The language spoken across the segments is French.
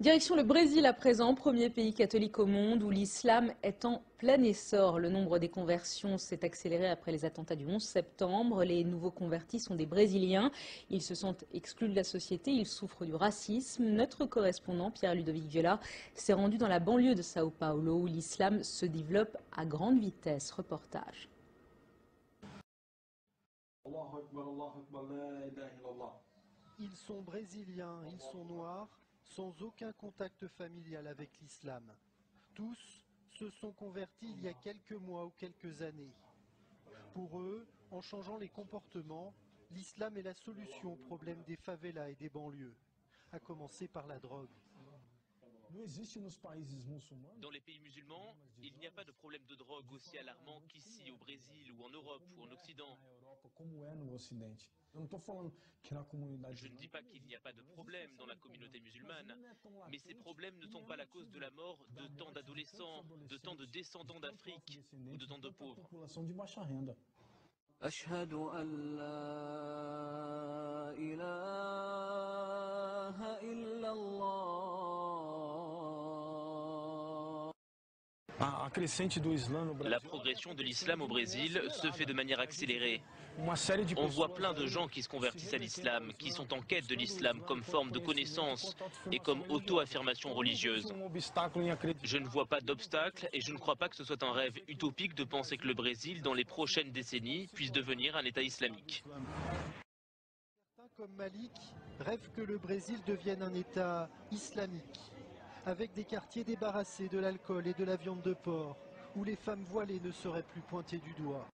Direction le Brésil à présent, premier pays catholique au monde où l'islam est en plein essor. Le nombre des conversions s'est accéléré après les attentats du 11 septembre. Les nouveaux convertis sont des Brésiliens. Ils se sentent exclus de la société, ils souffrent du racisme. Notre correspondant Pierre-Ludovic Viola s'est rendu dans la banlieue de Sao Paulo où l'islam se développe à grande vitesse. Reportage. Ils sont brésiliens, ils sont noirs, sans aucun contact familial avec l'islam. Tous se sont convertis il y a quelques mois ou quelques années. Pour eux, en changeant les comportements, l'islam est la solution au problème des favelas et des banlieues, à commencer par la drogue. Dans les pays musulmans, il n'y a pas de problème de drogue aussi alarmant qu'ici au Brésil ou en Europe ou en Occident. Je ne dis pas qu'il n'y a pas de problème dans la communauté musulmane, mais ces problèmes ne sont pas la cause de la mort de tant d'adolescents, de tant de descendants d'Afrique ou de tant de pauvres. أشهد أن لا إله إلا الله. La progression de l'islam au Brésil se fait de manière accélérée. On voit plein de gens qui se convertissent à l'islam, qui sont en quête de l'islam comme forme de connaissance et comme auto-affirmation religieuse. Je ne vois pas d'obstacle et je ne crois pas que ce soit un rêve utopique de penser que le Brésil, dans les prochaines décennies, puisse devenir un État islamique. Certains, comme Malik, rêvent que le Brésil devienne un État islamique, avec des quartiers débarrassés de l'alcool et de la viande de porc, où les femmes voilées ne seraient plus pointées du doigt.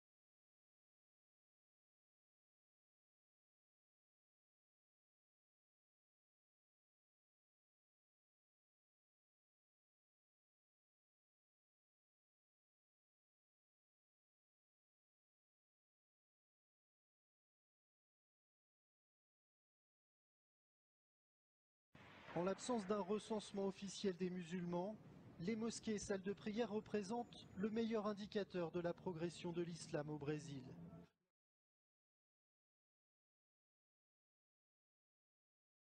En l'absence d'un recensement officiel des musulmans, les mosquées et salles de prière représentent le meilleur indicateur de la progression de l'islam au Brésil.